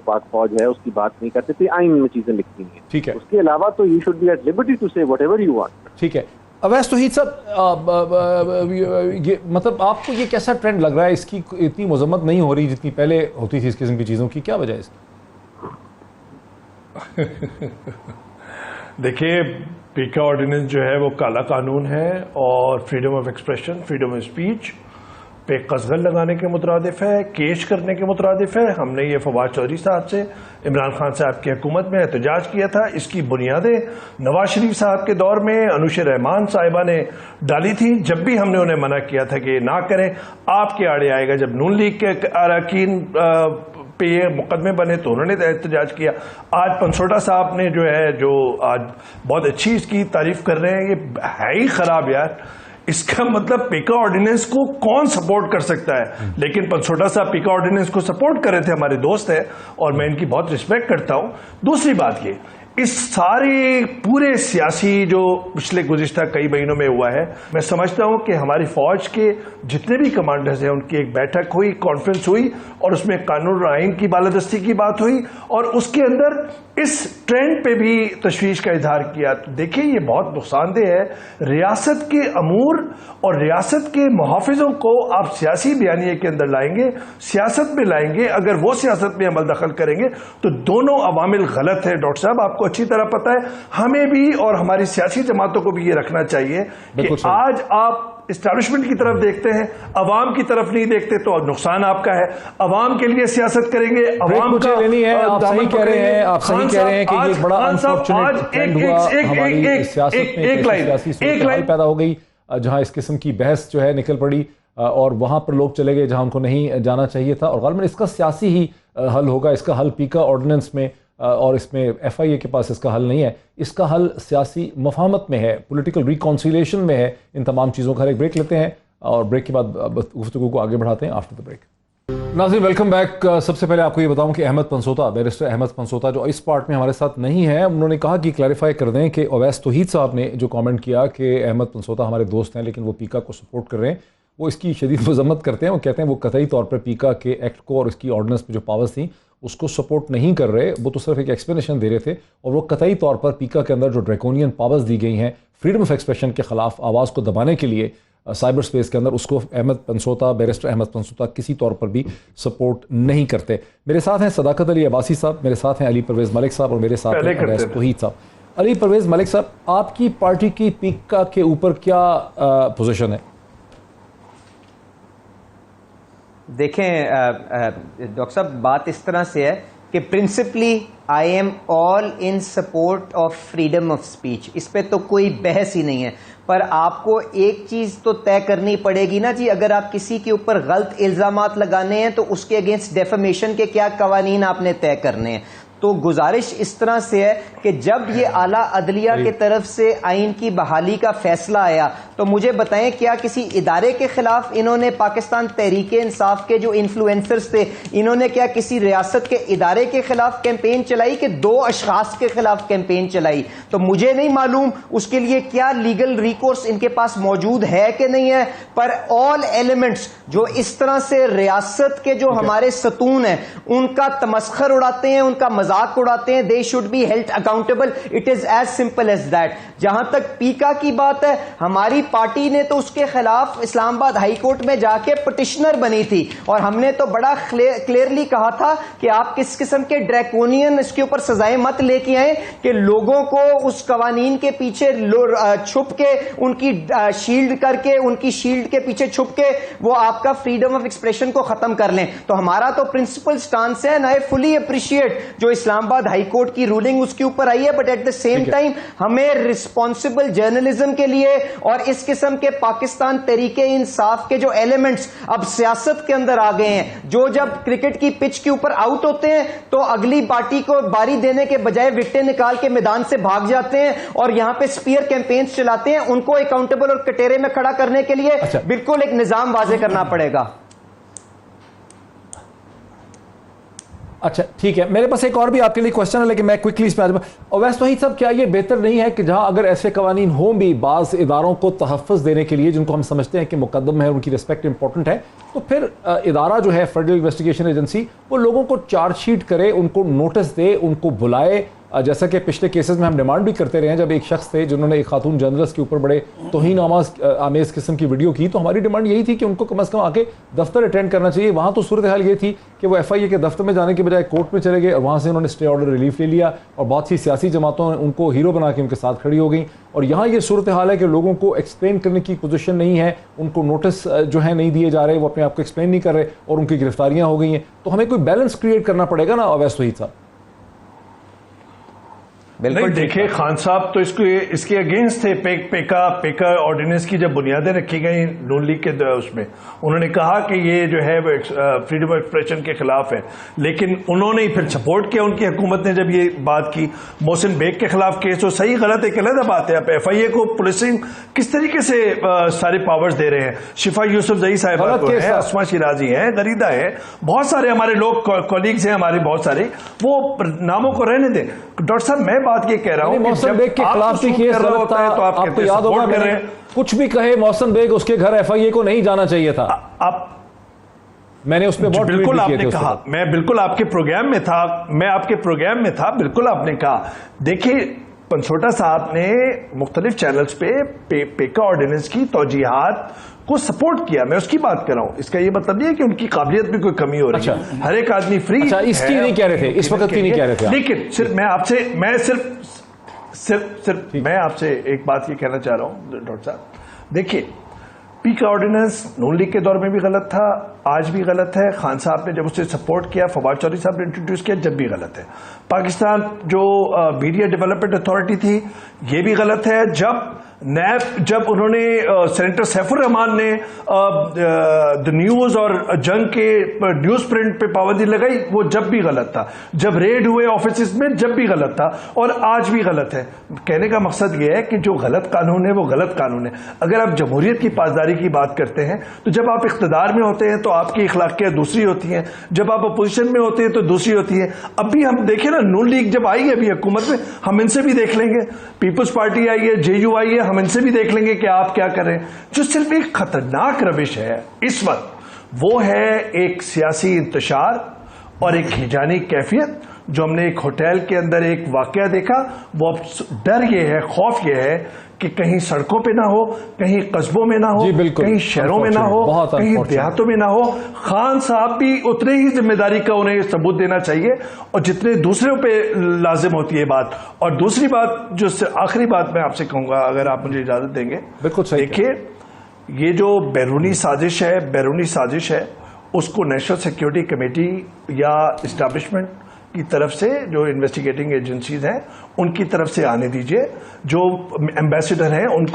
پاک فوج ہے اس کی بات نہیں کرتے تھے, آئین میں چیزیں لکھتی ہیں. ٹھیک ہے, اس کے علاوہ تو you should be at liberty to say whatever you want. ٹھیک ہے. اویس توحید صاحب, یہ مطلب آپ کو یہ کیسا ٹرینڈ لگ رہا ہے, اس کی اتنی مذمت نہیں ہو رہی جتنی پہلے ہوتی تھی اس قسم کی چیزوں کی, کیا وجہ ہے اس کی؟ دیکھیے, پیکا آرڈیننس جو ہے وہ کالا قانون ہے اور freedom of expression, freedom of speech پہ قزغن لگانے کے مترادف ہے, کیش کرنے کے مترادف ہے. ہم نے یہ فواد چودھری صاحب سے عمران خان صاحب کی حکومت میں احتجاج کیا تھا. اس کی بنیادیں نواز شریف صاحب کے دور میں انوش رحمان صاحبہ نے ڈالی تھی. جب بھی ہم نے انہیں منع کیا تھا کہ نہ کریں, آپ کے آڑے آئے گا. جب نون لیگ کے اراکین پہ یہ مقدمے بنے تو انہوں نے احتجاج کیا. آج پنسوٹا صاحب نے جو ہے, جو آج بہت اچھی اس کی تعریف کر رہے ہیں, یہ ہے ہی خراب یار. اس کا مطلب پیکا آرڈیننس کو کون سپورٹ کر سکتا ہے؟ لیکن پنسوٹا صاحب پیکا آرڈیننس کو سپورٹ کر رہے تھے, ہمارے دوست ہیں اور میں ان کی بہت رسپیکٹ کرتا ہوں. دوسری بات یہ, اس سارے پورے سیاسی جو پچھلے گزشتہ کئی مہینوں میں ہوا ہے, میں سمجھتا ہوں کہ ہماری فوج کے جتنے بھی کمانڈرز ہیں ان کی ایک بیٹھک ہوئی, کانفرنس ہوئی, اور اس میں قانون اور آئین کی بالادستی کی بات ہوئی, اور اس کے اندر اس ٹرینڈ پہ بھی تشویش کا اظہار کیا. تو دیکھیں, یہ بہت نقصان دہ ہے. ریاست کے امور اور ریاست کے محافظوں کو آپ سیاسی بیانیے کے اندر لائیں گے, سیاست میں لائیں گے. اگر وہ سیاست میں عمل دخل کریں گے تو دونوں عوامل غلط ہے. ڈاکٹر صاحب, آپ کو اچھی طرح پتا ہے, ہمیں بھی اور ہماری سیاسی جماعتوں کو بھی یہ رکھنا چاہیے کہ آج آپ اسٹیبلشمنٹ کی طرف دیکھتے ہیں, عوام کی طرف نہیں دیکھتے, تو نقصان آپ کا ہے. عوام کے لیے سیاست کریں گے, عوام کا لینی ہے. آپ صحیح کہہ رہے ہیں, آپ صحیح کہہ رہے ہیں کہ یہ بڑا انفارچونیٹ ٹرینڈ ہوا ہماری سیاست میں, سیاسی صورتحال پیدا ہو گئی جہاں اس قسم کی بحث جو ہے نکل پڑی, اور وہاں پر لوگ چلے گئے جہاں ان کو نہیں جانا چاہیے تھا. اور غالباً اس کا سیاسی ہی حل ہوگا. اس کا حل پیکا آرڈیننس میں اور اس میں ایف آئی اے کے پاس اس کا حل نہیں ہے. اس کا حل سیاسی مفاہمت میں ہے, پولیٹیکل ریکانسیلیشن میں ہے. ان تمام چیزوں کا ایک بریک لیتے ہیں اور بریک کے بعد گفتگو کو آگے بڑھاتے ہیں آفٹر دا بریک. ناظرین ویلکم بیک. سب سے پہلے آپ کو یہ بتاؤں کہ احمد پنسوتا, بیرسٹر احمد پنسوتا جو اس پارٹ میں ہمارے ساتھ نہیں ہے, انہوں نے کہا کہ کلیریفائی کر دیں کہ اویس توحید صاحب نے جو کامنٹ کیا کہ احمد پنسوتا ہمارے دوست ہیں لیکن وہ پیکا کو سپورٹ کر رہے ہیں, وہ اس کی شدید مذمت کرتے ہیں. وہ کہتے ہیں وہ قطعی طور پر پیکا کے ایکٹ کو اور اس کی آرڈیننس پہ جو پاورز تھیں اس کو سپورٹ نہیں کر رہے. وہ تو صرف ایک ایکسپلینیشن دے رہے تھے, اور وہ قطعی طور پر پیکا کے اندر جو ڈریکونین پاورز دی گئی ہیں فریڈم آف ایکسپریشن کے خلاف آواز کو دبانے کے لیے سائبر سپیس کے اندر, اس کو احمد پنسوتا, بیرسٹر احمد پنسوتا کسی طور پر بھی سپورٹ نہیں کرتے. میرے ساتھ ہیں صداقت علی عباسی صاحب, میرے ساتھ ہیں علی پرویز ملک صاحب, اور میرے ساتھ ہیں اویس توحید صاحب. علی پرویز ملک صاحب, آپ کی پارٹی کی پیکا کے اوپر کیا پوزیشن ہے؟ دیکھیں ڈاکٹر صاحب, بات اس طرح سے ہے کہ principally I am all in support of freedom of speech, اس پہ تو کوئی بحث ہی نہیں ہے. پر آپ کو ایک چیز تو طے کرنی پڑے گی نا جی, اگر آپ کسی کے اوپر غلط الزامات لگانے ہیں تو اس کے اگینسٹ ڈیفیمیشن کے کیا قوانین آپ نے طے کرنے ہیں. تو گزارش اس طرح سے ہے کہ جب یہ اعلیٰ عدلیہ کی طرف سے آئین کی بحالی کا فیصلہ آیا تو مجھے بتائیں کیا کسی ادارے کے خلاف انہوں نے, پاکستان تحریک انصاف کے جو انفلوئنسرز تھے انہوں نے کیا کسی ریاست کے ادارے کے خلاف کیمپین چلائی کہ 2 اشخاص کے خلاف کیمپین چلائی؟ تو مجھے نہیں معلوم اس کے لیے کیا لیگل ریکورس ان کے پاس موجود ہے کہ نہیں ہے. پر آل ایلیمنٹس جو اس طرح سے ریاست کے جو ہمارے ستون ہیں ان کا تمسخر اڑاتے ہیں, ان کا مذاق اڑاتے ہیں, they should be held accountable. It is as simple as that. جہاں تک پیکا کی بات ہے, ہماری پارٹی نے تو اس کے خلاف اسلام آباد ہائی کورٹ میں جا کے پٹیشنر بنی تھی, اور ہم نے تو بڑا کلیئرلی کہا تھا کہ آپ کس قسم کے ڈریکونین اس کے اوپر سزائیں مت لے کے آئیں کہ لوگوں کو اس قوانین کے پیچھے چھپ کے, ان کی شیلڈ کر کے, ان کی شیلڈ کے پیچھے چھپ کے وہ آپ کا فریڈم آف ایکسپریشن کو ختم کر لیں. تو ہمارا تو پرنسپل سٹانس ہے, آئی فلی اپریشیٹ جو اسلام آباد ہائی کورٹ کی رولنگ اس کے اوپر آئی ہے, but at the same time ہمیں رسپانسبل جرنلزم کے لیے اور اس قسم کے پاکستان تحریک انصاف کے جو ایلیمنٹس اب سیاست کے اندر آ گئے ہیں, جو جب کرکٹ کی پچ کے اوپر آؤٹ ہوتے ہیں تو اگلی پارٹی کو باری دینے کے بجائے وکٹیں نکال کے میدان سے بھاگ جاتے ہیں اور یہاں پہ اسپیئر کیمپینز چلاتے ہیں, ان کو اکاؤنٹیبل اور کٹہرے میں کھڑا کرنے کے لیے بالکل ایک نظام واضح کرنا پڑے گا. اچھا ٹھیک ہے, میرے پاس ایک اور بھی آپ کے لیے کوشچن ہے لیکن میں کوئکلی اس پہ آ جاؤں. اویس وحید صاحب, کیا یہ بہتر نہیں ہے کہ جہاں اگر ایسے قوانین ہوں بھی بعض اداروں کو تحفظ دینے کے لیے جن کو ہم سمجھتے ہیں کہ مقدم ہے, ان کی رسپیکٹ امپورٹنٹ ہے, تو پھر ادارہ جو ہے فیڈرل انویسٹیگیشن ایجنسی وہ لوگوں کو چارج شیٹ کرے, ان کو نوٹس دے, ان کو بلائے, جیسا کہ پچھلے کیسز میں ہم ڈیمانڈ بھی کرتے رہے ہیں. جب ایک شخص تھے جنہوں نے ایک خاتون جرنلسٹ کے اوپر بڑے توہین آمیز قسم کی ویڈیو کی, تو ہماری ڈیمانڈ یہی تھی کہ ان کو کم از کم آ کے دفتر اٹینڈ کرنا چاہیے. وہاں تو صورتحال یہ تھی کہ وہ ایف آئی اے کے دفتر میں جانے کے بجائے کورٹ میں چلے گئے اور وہاں سے انہوں نے اسٹے آرڈر ریلیف لے لیا اور بہت سی سیاسی جماعتوں نے ان کو ہیرو بنا کے ان کے ساتھ کھڑی ہو گئیں. اور یہاں یہ صورتحال ہے کہ لوگوں کو ایکسپلین کرنے کی پوزیشن نہیں ہے, ان کو نوٹس جو ہے نہیں دیے جا رہے, وہ اپنے آپ کو ایکسپلین نہیں کر رہے اور ان کی گرفتاریاں ہو گئی ہیں. تو ہمیں کوئی بیلنس کریٹ کرنا پڑے گا نا اویس وحید صاحب. نہیں دیکھیں, خان صاحب تو اس کے اگینسٹ تھے. پیکا آرڈیننس کی جب بنیادیں رکھی گئی نون لیگ کے اس میں, انہوں نے کہا کہ یہ جو ہے فریڈم آف ایکسپریشن کے خلاف ہے, لیکن انہوں نے پھر سپورٹ کیا ان کی حکومت نے جب یہ بات کی. محسن بیگ کے خلاف کیس ہو, صحیح غلط ایک علیحدہ بات ہے. آپ ایف آئی اے کو پولیسنگ کس طریقے سے سارے پاورز دے رہے ہیں. شفا یوسف زئی صاحبہ کو ہیں, اسما شیرازی ہیں, غریدہ ہیں, بہت سارے ہمارے لوگ کولیگز ہیں ہمارے بہت سارے, وہ ناموں کو رہنے دیں. ڈاکٹر صاحب میں بات یہ کہہ رہا ہوں محسن بیگ کے خلاف بھی کیس غلط تھا, آپ کو یاد ہوگا میں نے کچھ بھی کہے محسن بیگ اس کے گھر ایف آئی اے کو نہیں جانا چاہیے تھا. میں نے اس پہ بہت بالکل آپ نے کہا, میں بالکل آپ کے پروگرام میں تھا, بالکل آپ نے کہا. دیکھیے پنسوٹا صاحب نے مختلف چینلز پہ پیکا آرڈیننس کی توجیہات کو سپورٹ کیا, میں اس کی بات کر رہا ہوں. اس کا یہ مطلب نہیں ہے کہ ان کی قابلیت میں کوئی کمی ہو رہی ہے. ہر ایک آدمی فری ہے. اس کی نہیں کہہ رہے تھے, اس وقت کی نہیں کہہ رہے تھے, لیکن صرف میں آپ سے ایک بات یہ کہنا چاہ رہا ہوں ڈاکٹر صاحب. دیکھیے پی کا آرڈیننس نون لیگ کے دور میں بھی غلط تھا, آج بھی غلط ہے. خان صاحب نے جب اسے سپورٹ کیا, فواد چودھری صاحب نے انٹروڈیوس کیا, جب بھی غلط ہے. پاکستان جو میڈیا ڈیولپمنٹ اتھارٹی تھی یہ بھی غلط ہے. جب انہوں نے سینیٹر سیف الرحمان نے دا نیوز اور جنگ کے نیوز پرنٹ پہ پابندی لگائی, وہ جب بھی غلط تھا. جب ریڈ ہوئے آفیسز میں جب بھی غلط تھا, اور آج بھی غلط ہے. کہنے کا مقصد یہ ہے کہ جو غلط قانون ہے وہ غلط قانون ہے. اگر آپ جمہوریت کی پاسداری کی بات کرتے ہیں تو جب آپ اقتدار میں ہوتے ہیں تو آپ کی اخلاقیات دوسری ہوتی ہیں, جب آپ اپوزیشن میں ہوتے ہیں تو دوسری ہوتی ہے. اب بھی ہم دیکھیں نا, نون لیگ جب آئی ہے ابھی حکومت میں, ہم ان سے بھی دیکھ لیں گے. پیپلز پارٹی آئی ہے, جے یو آئی ہے, ہم ان سے بھی دیکھ لیں گے کہ آپ کیا کر رہے ہیں. جو صرف ایک خطرناک روش ہے اس وقت, وہ ہے ایک سیاسی انتشار اور ایک ہیجانی کیفیت. جو ہم نے ایک ہوٹل کے اندر ایک واقعہ دیکھا, وہ ڈر یہ ہے, خوف یہ ہے کہ کہیں سڑکوں پہ نہ ہو, کہیں قصبوں میں نہ ہو, کہیں شہروں میں نہ ہو, کہیں دیہاتوں میں نہ ہو. خان صاحب بھی اتنے ہی ذمہ داری کا انہیں ثبوت دینا چاہیے اور جتنے دوسروں پہ لازم ہوتی ہے بات. اور دوسری بات, جو آخری بات میں آپ سے کہوں گا اگر آپ مجھے اجازت دیں گے. دیکھیے یہ جو بیرونی سازش ہے اس کو نیشنل سیکیورٹی کمیٹی یا اسٹیبلشمنٹ کی طرف سے, جو انویسٹیگیٹنگ ایجنسیز ہیں ان کی طرف سے آنے دیجئے. جو ایمبیسیڈر ہیں ان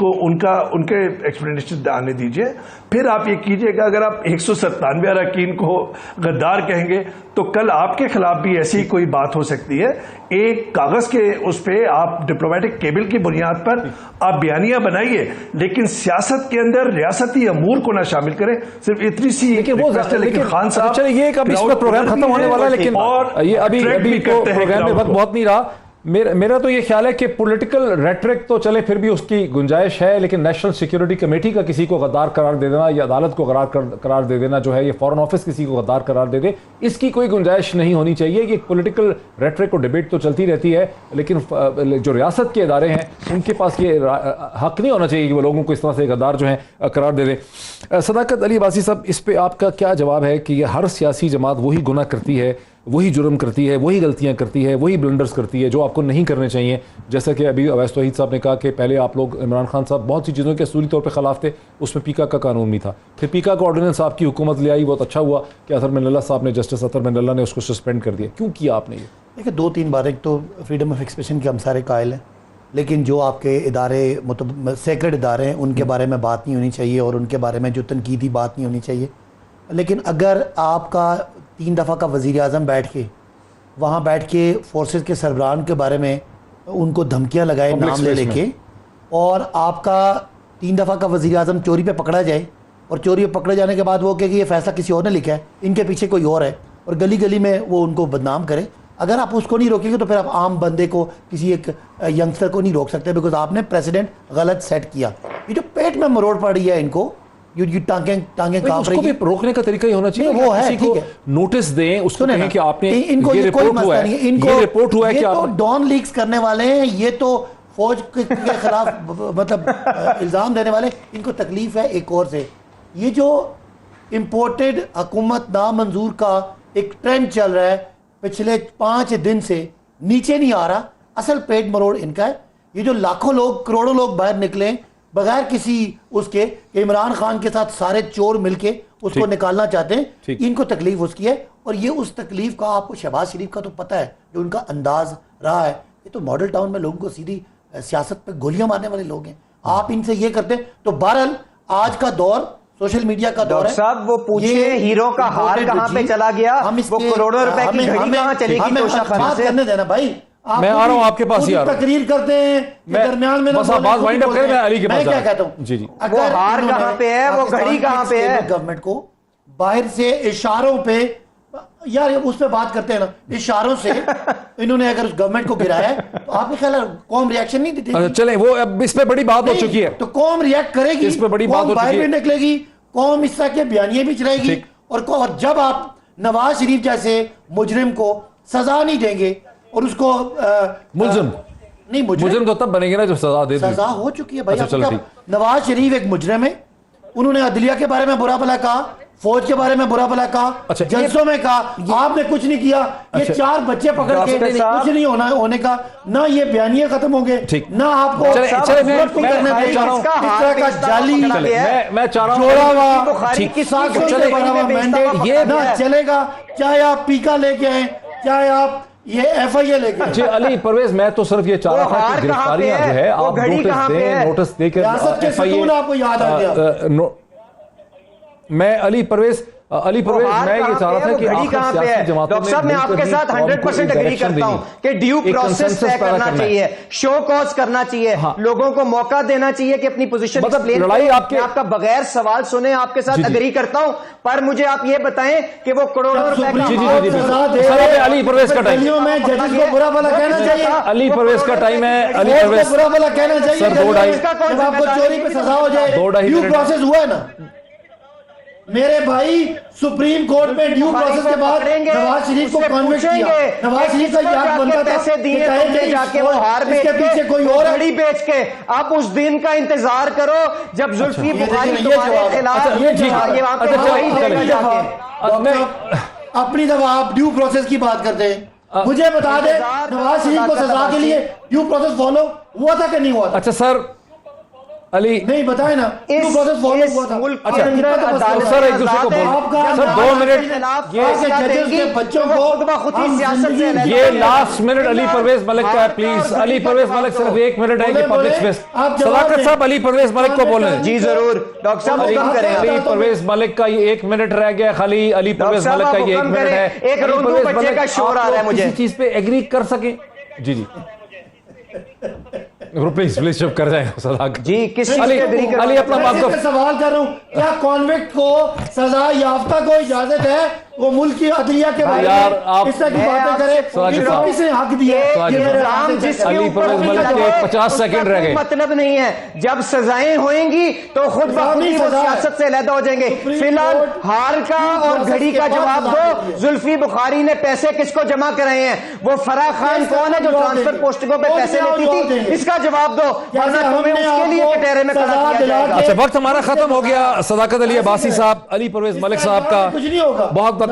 کے ایکسپلینیشن آنے دیجئے. پھر آپ یہ کیجئے گا, اگر آپ 197 اراکین کو غدار کہیں گے تو کل آپ کے خلاف بھی ایسی کوئی بات ہو سکتی ہے. ایک کاغذ کے اس پہ آپ ڈپلومیٹک کیبل کی بنیاد پر آپ بیانیاں بنائیے, لیکن سیاست کے اندر ریاستی امور کو نہ شامل کریں. صرف اتنی سی ریکویسٹ ہے. لیکن خان صاحب چلے, یہ ایک اب اس کا پروگرام ختم ہونے والا ہے, لیکن یہ ابھی تو پروگرام میں وقت بہت نہیں رہا. میرا تو یہ خیال ہے کہ پولیٹیکل ریٹرک تو چلے پھر بھی اس کی گنجائش ہے, لیکن نیشنل سیکیورٹی کمیٹی کا کسی کو غدار قرار دے دینا یا عدالت کو قرار دے دینا جو ہے, یہ فارن آفس کسی کو غدار قرار دے دے, اس کی کوئی گنجائش نہیں ہونی چاہیے. یہ پولیٹیکل ریٹرک اور ڈیبیٹ تو چلتی رہتی ہے, لیکن جو ریاست کے ادارے ہیں ان کے پاس یہ حق نہیں ہونا چاہیے کہ وہ لوگوں کو اس طرح سے غدار جو ہیں قرار دے دیں. صداقت علی عباسی صاحب, اس پہ آپ کا کیا جواب ہے کہ یہ ہر سیاسی جماعت وہی گناہ کرتی ہے, وہی جرم کرتی ہے, وہی غلطیاں کرتی ہے, وہی بلنڈرز کرتی ہے جو آپ کو نہیں کرنے چاہیے؟ جیسا کہ ابھی اویس وحید صاحب نے کہا کہ پہلے آپ لوگ, عمران خان صاحب بہت سی چیزوں کے اصولی طور پہ خلاف تھے, اس میں پیکا کا قانون بھی تھا, پھر پیکا کا آرڈیننس آپ کی حکومت لے آئی, بہت اچھا ہوا کہ اطہر من اللہ صاحب نے, جسٹس اطہر من اللہ نے اس کو سسپینڈ کر دیا. کیوں کیا آپ نے یہ؟ دیکھیں 2-3 بار, ایک تو فریڈم آف ایکسپریشن کے ہم سارے قائل ہیں, لیکن جو آپ کے ادارے سیکرڈ ادارے ہیں ان کے بارے میں بات نہیں ہونی چاہیے, اور ان کے بارے میں جو تنقیدی بات نہیں ہونی چاہیے. لیکن اگر آپ کا 3 دفعہ کا وزیر اعظم بیٹھ کے فورسز کے سربراہان کے بارے میں ان کو دھمکیاں لگائے نام لے کے, اور آپ کا 3 دفعہ کا وزیر اعظم چوری پہ پکڑا جائے, اور چوری پہ پکڑے جانے کے بعد وہ کہ یہ فیصلہ کسی اور نے لکھا ہے, ان کے پیچھے کوئی اور ہے, اور گلی گلی میں وہ ان کو بدنام کرے. اگر آپ اس کو نہیں روکیں گے تو پھر آپ عام بندے کو, کسی ایک ینگسٹر کو نہیں روک سکتے, بیکاز آپ نے پریسیڈنٹ غلط سیٹ کیا. یہ جو پیٹ میں مروڑ پڑ رہی ہے ان کو, یہ ٹانگیں کانپ رہی ہیں, روکنے کا طریقہ یہ ہونا چاہیے. وہ ہے, کسی کو ٹھیک ہے, نوٹس دیں, اس کو کہیں کہ آپ نے ان کو یہ کوئی مسئلہ نہیں ہے. ان کو یہ رپورٹ ہوا ہے کہ یہ آپ تو ڈان لیکس کرنے والے ہیں, یہ تو فوج کے خلاف مطلب الزام دینے والے. ان کو تکلیف ہے ایک اور سے, یہ جو امپورٹڈ حکومت نامنظور کا ایک ٹرینڈ چل رہا ہے پچھلے 5 دن سے, نیچے نہیں آ رہا. اصل پیٹ مروڑ ان کا ہے. یہ جو لاکھوں لوگ, کروڑوں لوگ باہر نکلے بغیر کسی اس کے کہ عمران خان کے ساتھ سارے چور مل کے اس کو نکالنا چاہتے ہیں, ان کو تکلیف اس کی ہے. اور یہ اس تکلیف کا آپ کو شہباز شریف کا تو پتہ ہے جو ان کا انداز رہا ہے. یہ تو ماڈل ٹاؤن میں لوگوں کو سیدھی سیاست پہ گولیاں مارنے والے لوگ ہیں. آپ ان سے یہ کرتے ہیں. تو بہرحال آج کا دور سوشل میڈیا کا دور ہے. صاحب وہ پوچھیں ہیرو کا ہار کہاں پہ چلا گیا, وہ کروڑوں روپے کی گھڑی کہاں چلے گی توشہ خانہ سے. کرنے دینا بھائی, میں آ رہا ہوں آپ کے پاس. یار تقریر کرتے ہیں درمیان میں بس آپ بات وائنڈ اپ کریں, میں علی کے پاس. میں کیا کہتا ہوں, جی جی, وہ ہار کہاں پہ ہے, وہ گھڑی کہاں پہ ہے. گورنمنٹ کو باہر سے اشاروں پہ, یار اس پہ بات کرتے ہیں نا, اشاروں سے انہوں نے اگر اس گورنمنٹ کو گرایا ہے تو آپ کے خیال ہے قوم ریاکشن نہیں دیتی؟ چلیں وہ اب اس پہ بڑی بات ہو چکی ہے, تو قوم ریاکٹ کرے گی, اس پہ بڑی بات ہو باہر چکی بھی ہے, نکلے گی, قوم اس طرح کے بیانیے بھی چلائے گی. اور جب آپ نواز شریف جیسے مجرم کو سزا نہیں دیں گے اور اس کو ملزم نہیں, مجرم تو تب بنے گے نا جو سزا دے دی. سزا ہو چکی ہے بھائی. نواز شریف ایک مجرم ہے, انہوں نے عدلیہ کے بارے میں برا بھلا کہا, فوج کے بارے میں برا بھلا کہا, جلسوں میں کہا, آپ نے کچھ نہیں کیا. یہ 4 بچے پکڑ کے کچھ نہیں ہونے کا, نہ یہ بیانیے ختم ہوں گے, نہ آپ کو میں چاہ رہا ہوں نہ چلے گا, چاہے آپ پیکا لے کے آئیں, چاہے آپ یہ ایف آئی اے لے کے. جی علی پرویز, میں تو صرف یہ چاہ رہا تھا کہ گرفتاریاں جو ہے آپ نوٹس دیں, نوٹس دے کے ایف آئی اے آپ کو یاد آ گیا. میں علی پرویز میں یہ چاہ رہا تھا کہ سیاسی جماعتوں ڈاکٹر صاحب میں آپ کے ساتھ 100% اگری کرتا ہوں کہ ڈیو پروسیس طے کرنا چاہیے, شو کاز کرنا چاہیے, لوگوں کو موقع دینا چاہیے کہ اپنی پوزیشن ایکسپلین کریں. آپ کا بغیر سوال سنے آپ کے ساتھ اگری کرتا ہوں, پر مجھے آپ یہ بتائیں کہ وہ کروڑوں روپے علی پرویز کا ٹائم, ججز کو برا بھلا کہنا چاہیے, علی پرویز کا ٹائم ہے, علی پرویز برا بھلا کہنا چاہیے. جب آپ کو چوری پہ سزا ہو جائے, ڈیو پروسیس ہوا ہے نا میرے بھائی, سپریم کورٹ میں ڈیو پروسیس کے بعد نواز شریف کو کنوکٹ کیا. نواز شریف کا یہ حق بنتا تھا کہ جا کے وہ ہار اس کے پیچھے کوئی اور گھڑی بیچ کے آپ اس دن کا انتظار کرو جب زلفی بخاری تمہارے خلاف اپنی دفعہ آپ ڈیو پروسیس کی بات کرتے ہیں. مجھے بتا دیں نواز شریف کو سزا کے لیے ڈیو پروسیس فالو ہوا تھا کہ نہیں ہوا تھا؟ اچھا سر علی نہیں بتائیں نا, ڈیو پروسیس فالو ہوا تھا. سر ایک دوسرے کو سر 2 منٹ, یہ لاسٹ منٹ علی پرویز ملک کا ہے, پلیز علی پرویز ملک صرف 1 منٹ ہے کہ پبلک اسپیس. صداقت صاحب علی پرویز ملک کو بولیں. جی ضرور ڈاکٹر صاحب حکم کریں. علی پرویز ملک کا یہ 1 منٹ رہ گیا خالی, علی پرویز ملک کا یہ 1 منٹ ہے. ایک روندو بچے کا شور آ رہا ہے مجھے, کسی چیز پہ ایگری کر سکیں. جی جی پلیز چپ کر جائے صداقت. جی کس چیز علی پہ اگری کر علی اپنا بات کو سوال کر رہا ہوں, کیا کانوکٹ کو سزا یافتہ کو اجازت ہے وہ ملک کی عدلیہ کے بارے میں اس طرح کی باتیں کرے؟ کس نے حق دیا ہے؟ علی پرویز ملک کے 50 سیکنڈ رہ گئے. مطلب نہیں ہے, جب سزائیں ہوئیں گی تو خود بخود ہی وہ سیاست سے علیحدہ ہو جائیں گے. فی الحال ہار کا اور گھڑی کا جواب دو. زلفی بخاری نے پیسے کس کو جمع کرائے ہیں؟ وہ فرح خان کون ہے جو ٹرانسفر پوسٹنگوں پہ پیسے لیتی تھی؟ اس کا جواب دو, ورنہ تمہیں اس کے لیے کٹہرے میں کھڑا کیا جائے گا. اچھا وقت ہمارا ختم ہو گیا. صداقت علی عباسی صاحب, علی پرویز ملک صاحب کا بہت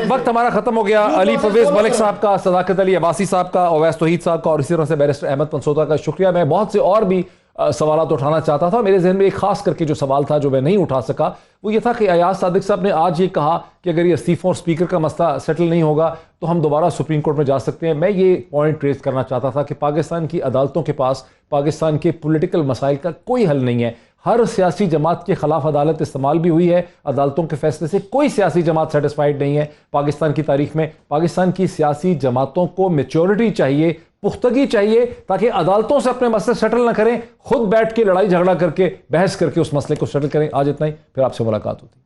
وقت ہمارا ختم ہو گیا. علی پرویز ملک صاحب کا, صداقت علی عباسی صاحب کا, اویس توحید صاحب کا, اور اسی طرح سے بیرسٹر احمد پنسوتا کا شکریہ. میں بہت سے اور بھی سوالات اٹھانا چاہتا تھا. میرے ذہن میں ایک خاص کر کے جو سوال تھا جو میں نہیں اٹھا سکا وہ یہ تھا کہ ایاز صادق صاحب نے آج یہ کہا کہ اگر یہ استعفوں اور اسپیکر کا مسئلہ سیٹل نہیں ہوگا تو ہم دوبارہ سپریم کورٹ میں جا سکتے ہیں. میں یہ پوائنٹ ریز کرنا چاہتا تھا کہ پاکستان کی عدالتوں کے پاس پاکستان کے پولیٹیکل مسائل کا کوئی حل نہیں ہے. ہر سیاسی جماعت کے خلاف عدالت استعمال بھی ہوئی ہے, عدالتوں کے فیصلے سے کوئی سیاسی جماعت سیٹسفائیڈ نہیں ہے. پاکستان کی تاریخ میں پاکستان کی سیاسی جماعتوں کو میچورٹی چاہیے, پختگی چاہیے, تاکہ عدالتوں سے اپنے مسئلے سیٹل نہ کریں, خود بیٹھ کے لڑائی جھگڑا کر کے بحث کر کے اس مسئلے کو سیٹل کریں. آج اتنا ہی, پھر آپ سے ملاقات ہوتی ہے.